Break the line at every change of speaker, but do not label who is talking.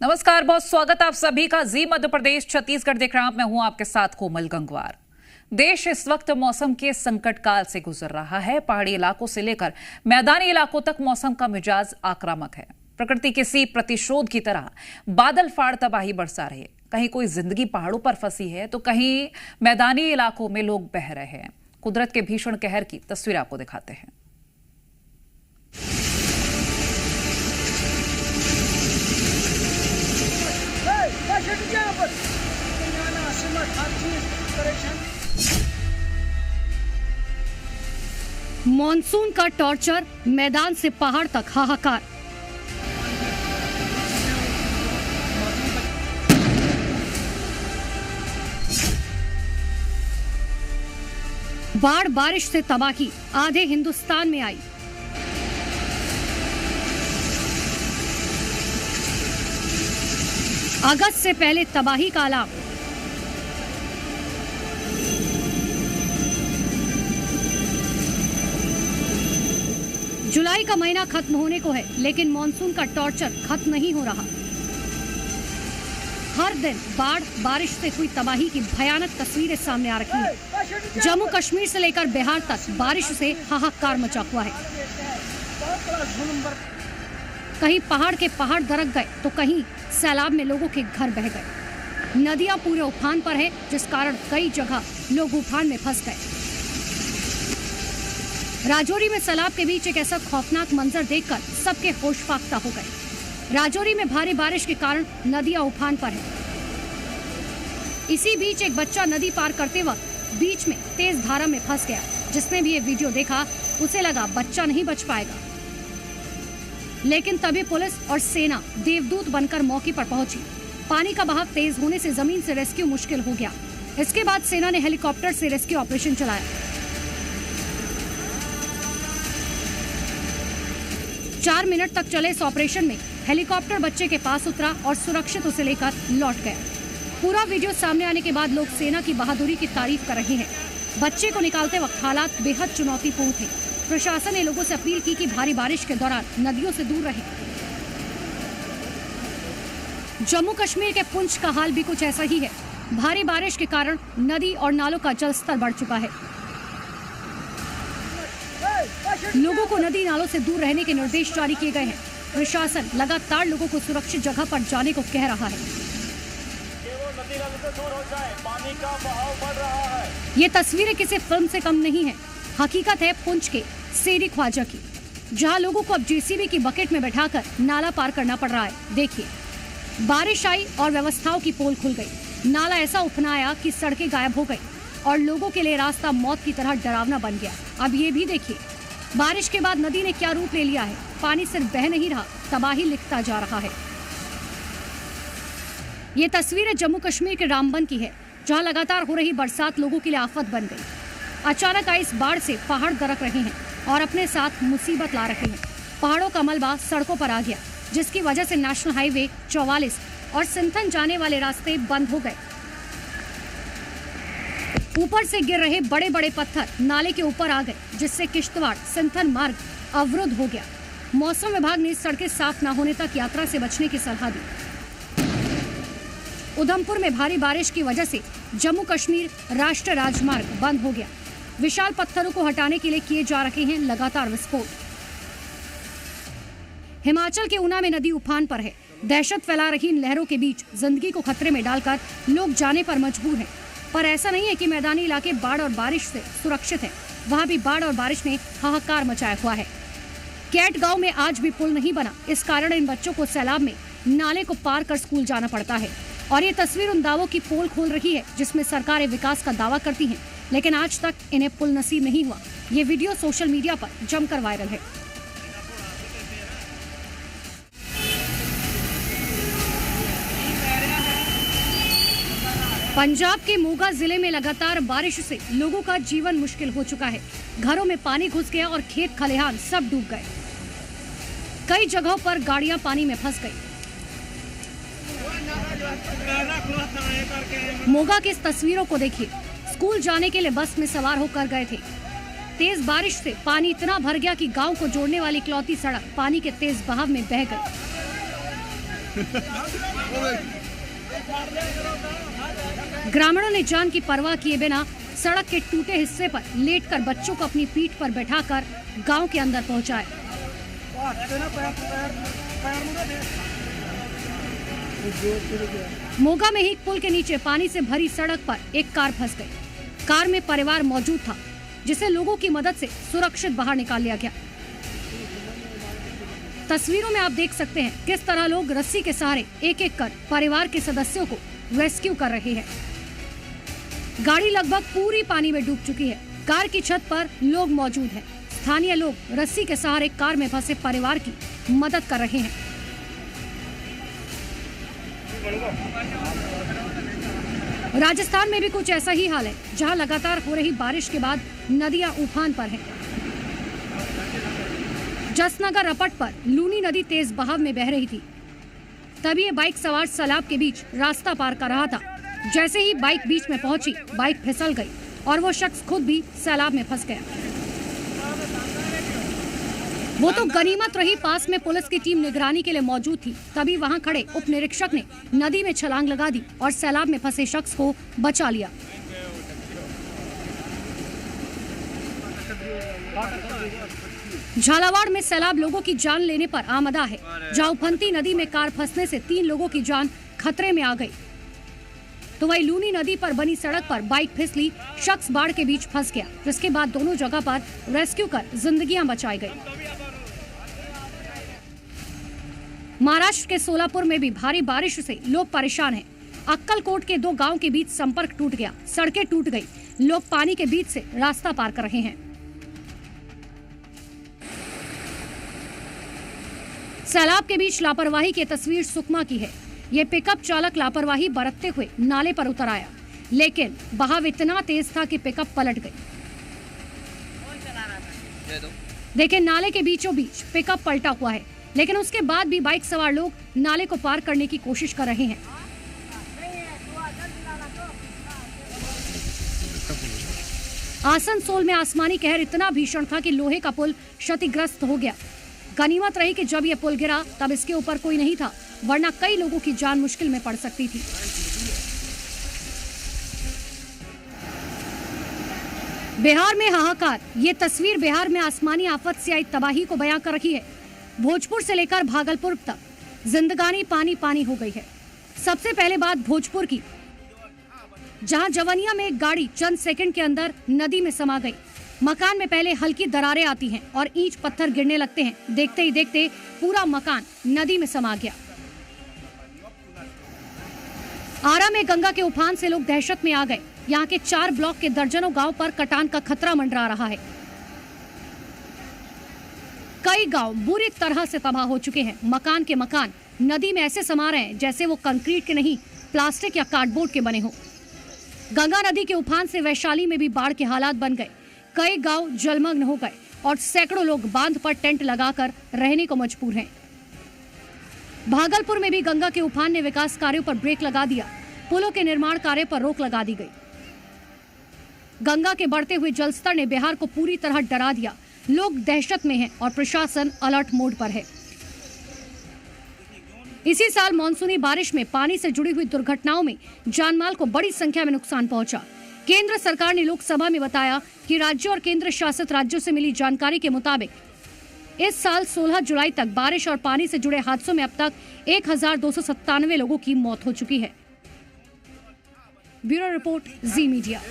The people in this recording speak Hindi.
नमस्कार, बहुत स्वागत आप सभी का जी मध्य प्रदेश छत्तीसगढ़ देख रहा हूं। मैं हूं आपके साथ कोमल गंगवार। देश इस वक्त मौसम के संकट काल से गुजर रहा है। पहाड़ी इलाकों से लेकर मैदानी इलाकों तक मौसम का मिजाज आक्रामक है। प्रकृति किसी प्रतिशोध की तरह बादल फाड़ तबाही बरसा रहे। कहीं कोई जिंदगी पहाड़ों पर फंसी है तो कहीं मैदानी इलाकों में लोग बह रहे हैं। कुदरत के भीषण कहर की तस्वीर आपको दिखाते हैं।
मॉनसून का टॉर्चर, मैदान से पहाड़ तक हाहाकार। बाढ़ बारिश से तबाही आधे हिंदुस्तान में आई। अगस्त से पहले तबाही का अलार्म। जुलाई का महीना खत्म होने को है, लेकिन मॉनसून का टॉर्चर खत्म नहीं हो रहा। हर दिन बाढ़ बारिश से हुई तबाही की भयानक तस्वीरें सामने आ रही हैं। जम्मू कश्मीर से लेकर बिहार तक बारिश से हाहाकार मचा हुआ है। कहीं पहाड़ के पहाड़ दरक गए तो कहीं सैलाब में लोगों के घर बह गए। नदियां पूरे उफान पर है, जिस कारण कई जगह लोग उफान में फंस गए। राजौरी में सैलाब के बीच एक ऐसा खौफनाक मंजर देखकर सबके होश फाख्ता हो गए। राजौरी में भारी बारिश के कारण नदियां उफान पर है। इसी बीच एक बच्चा नदी पार करते वक्त बीच में तेज धारा में फंस गया। जिसने भी ये वीडियो देखा उसे लगा बच्चा नहीं बच पाएगा, लेकिन तभी पुलिस और सेना देवदूत बनकर मौके पर पहुंची। पानी का बहाव तेज होने से जमीन से रेस्क्यू मुश्किल हो गया। इसके बाद सेना ने हेलीकॉप्टर से रेस्क्यू ऑपरेशन चलाया। 4 मिनट तक चले इस ऑपरेशन में हेलीकॉप्टर बच्चे के पास उतरा और सुरक्षित उसे लेकर लौट गया। पूरा वीडियो सामने आने के बाद लोग सेना की बहादुरी की तारीफ कर रहे हैं। बच्चे को निकालते वक्त हालात बेहद चुनौतीपूर्ण थे। प्रशासन ने लोगों से अपील की कि भारी बारिश के दौरान नदियों से दूर रहें। जम्मू कश्मीर के पुंछ का हाल भी कुछ ऐसा ही है। भारी बारिश के कारण नदी और नालों का जलस्तर बढ़ चुका है। लोगों को नदी नालों से दूर रहने के निर्देश जारी किए गए हैं। प्रशासन लगातार लोगों को सुरक्षित जगह पर जाने को कह रहा है।
नदी नालों से दूर हो जाए, पानी का बहाव बढ़ रहा है।
ये तस्वीरें किसी फिल्म से कम नहीं है। हकीकत है पुंछ के सेरी ख्वाजा की, जहां लोगों को अब जेसीबी की बकेट में बैठाकर नाला पार करना पड़ रहा है। देखिए, बारिश आई और व्यवस्थाओं की पोल खुल गई। नाला ऐसा उफनाया कि सड़कें गायब हो गई और लोगों के लिए रास्ता मौत की तरह डरावना बन गया। अब ये भी देखिए, बारिश के बाद नदी ने क्या रूप ले लिया है। पानी सिर्फ बह नहीं रहा, तबाही लिखता जा रहा है। ये तस्वीरें जम्मू कश्मीर के रामबन की है, जहां लगातार हो रही बरसात लोगों के लिए आफत बन गई। अचानक आई इस बाढ़ से पहाड़ दरक रहे हैं और अपने साथ मुसीबत ला रहे हैं। पहाड़ों का मलबा सड़कों पर आ गया, जिसकी वजह से नेशनल हाईवे 44 और सिंथन जाने वाले रास्ते बंद हो गए। ऊपर से गिर रहे बड़े बड़े पत्थर नाले के ऊपर आ गए, जिससे किश्तवाड़ सिंथन मार्ग अवरुद्ध हो गया। मौसम विभाग ने सड़कें साफ न होने तक यात्रा से बचने की सलाह दी। उधमपुर में भारी बारिश की वजह से जम्मू कश्मीर राष्ट्रीय राजमार्ग बंद हो गया। विशाल पत्थरों को हटाने के लिए किए जा रहे हैं लगातार विस्फोट। हिमाचल के ऊना में नदी उफान पर है। दहशत फैला रही इन लहरों के बीच जिंदगी को खतरे में डालकर लोग जाने पर मजबूर हैं। पर ऐसा नहीं है कि मैदानी इलाके बाढ़ और बारिश से सुरक्षित है। वहां भी बाढ़ और बारिश ने हाहाकार मचाया हुआ है। कैट गांव में आज भी पुल नहीं बना। इस कारण इन बच्चों को सैलाब में नाले को पार कर स्कूल जाना पड़ता है। और ये तस्वीर उन दावों की पोल खोल रही है जिसमें सरकारें विकास का दावा करती हैं, लेकिन आज तक इन्हें पुल नसीब नहीं हुआ। ये वीडियो सोशल मीडिया पर जमकर वायरल है। पंजाब के मोगा जिले में लगातार बारिश से लोगों का जीवन मुश्किल हो चुका है। घरों में पानी घुस गया और खेत खलिहान सब डूब गए। कई जगहों पर गाड़ियां पानी में फंस गई। मोगा की इस तस्वीरों को देखिए। स्कूल जाने के लिए बस में सवार होकर गए थे। तेज बारिश से पानी इतना भर गया कि गांव को जोड़ने वाली इकलौती सड़क पानी के तेज बहाव में बह गई। ग्रामीणों ने जान की परवाह किए बिना सड़क के टूटे हिस्से पर लेटकर बच्चों को अपनी पीठ पर बैठाकर गांव के अंदर पहुंचाए। मोगा में ही पुल के नीचे पानी से भरी सड़क पर एक कार फंस गई। कार में परिवार मौजूद था, जिसे लोगों की मदद से सुरक्षित बाहर निकाल लिया गया। तस्वीरों में आप देख सकते हैं किस तरह लोग रस्सी के सहारे एक एक कर परिवार के सदस्यों को रेस्क्यू कर रहे हैं। गाड़ी लगभग पूरी पानी में डूब चुकी है। कार की छत पर लोग मौजूद हैं। स्थानीय लोग रस्सी के सहारे कार में फंसे परिवार की मदद कर रहे हैं। राजस्थान में भी कुछ ऐसा ही हाल है, जहां लगातार हो रही बारिश के बाद नदियां उफान पर हैं। जसनगर रपट पर लूनी नदी तेज बहाव में बह रही थी। तभी ये बाइक सवार सैलाब के बीच रास्ता पार कर रहा था। जैसे ही बाइक बीच में पहुंची, बाइक फिसल गई और वो शख्स खुद भी सैलाब में फंस गया। वो तो गनीमत रही पास में पुलिस की टीम निगरानी के लिए मौजूद थी। तभी वहां खड़े उप निरीक्षक ने नदी में छलांग लगा दी और सैलाब में फंसे शख्स को बचा लिया। झालावाड़ में सैलाब लोगों की जान लेने पर आमदा है, जहां उफनती नदी में कार फंसने से 3 लोगों की जान खतरे में आ गई। तो वही लूनी नदी पर बनी सड़क पर बाइक फिसली, शख्स बाढ़ के बीच फंस गया, जिसके बाद दोनों जगह पर रेस्क्यू कर जिंदगियां बचाई गई। महाराष्ट्र के सोलापुर में भी भारी बारिश से लोग परेशान हैं। अक्कलकोट के 2 गांव के बीच संपर्क टूट गया, सड़कें टूट गई, लोग पानी के बीच से रास्ता पार कर रहे हैं। सैलाब के बीच लापरवाही की तस्वीर सुकमा की है। ये पिकअप चालक लापरवाही बरतते हुए नाले पर उतर आया, लेकिन बहाव इतना तेज था कि पिकअप पलट गई। देखिए, नाले के बीचों बीच पिकअप पलटा हुआ है, लेकिन उसके बाद भी बाइक सवार लोग नाले को पार करने की कोशिश कर रहे हैं। आसनसोल में आसमानी कहर इतना भीषण था कि लोहे का पुल क्षतिग्रस्त हो गया। गनीमत रही कि जब यह पुल गिरा तब इसके ऊपर कोई नहीं था, वरना कई लोगों की जान मुश्किल में पड़ सकती थी। बिहार में हाहाकार। ये तस्वीर बिहार में आसमानी आफत से आई तबाही को बयां कर रही है। भोजपुर से लेकर भागलपुर तक जिंदगानी पानी पानी हो गई है। सबसे पहले बात भोजपुर की, जहां जवनिया में एक गाड़ी चंद सेकंड के अंदर नदी में समा गई। मकान में पहले हल्की दरारें आती हैं और ईंट पत्थर गिरने लगते हैं। देखते ही देखते पूरा मकान नदी में समा गया। आरा में गंगा के उफान से लोग दहशत में आ गए। यहाँ के 4 ब्लॉक के दर्जनों गांव पर कटान का खतरा मंडरा रहा है। कई गांव बुरी तरह से तबाह हो चुके हैं। मकान के मकान नदी में ऐसे समा रहे हैं जैसे वो कंक्रीट के नहीं, प्लास्टिक या कार्डबोर्ड के बने हो। गंगा नदी के उफान से वैशाली में भी बाढ़ के हालात बन गए। कई गांव जलमग्न हो गए और सैकड़ों लोग बांध पर टेंट लगाकर रहने को मजबूर हैं। भागलपुर में भी गंगा के उफान ने विकास कार्यों पर ब्रेक लगा दिया। पुलों के निर्माण कार्य पर रोक लगा दी गई। गंगा के बढ़ते हुए जलस्तर ने बिहार को पूरी तरह डरा दिया। लोग दहशत में हैं और प्रशासन अलर्ट मोड पर है। इसी साल मानसूनी बारिश में पानी से जुड़ी हुई दुर्घटनाओं में जानमाल को बड़ी संख्या में नुकसान पहुंचा। केंद्र सरकार ने लोकसभा में बताया कि राज्यों और केंद्र शासित राज्यों से मिली जानकारी के मुताबिक इस साल 16 जुलाई तक बारिश और पानी से जुड़े हादसों में अब तक 1297 लोगों की मौत हो चुकी है। ब्यूरो रिपोर्ट, जी मीडिया।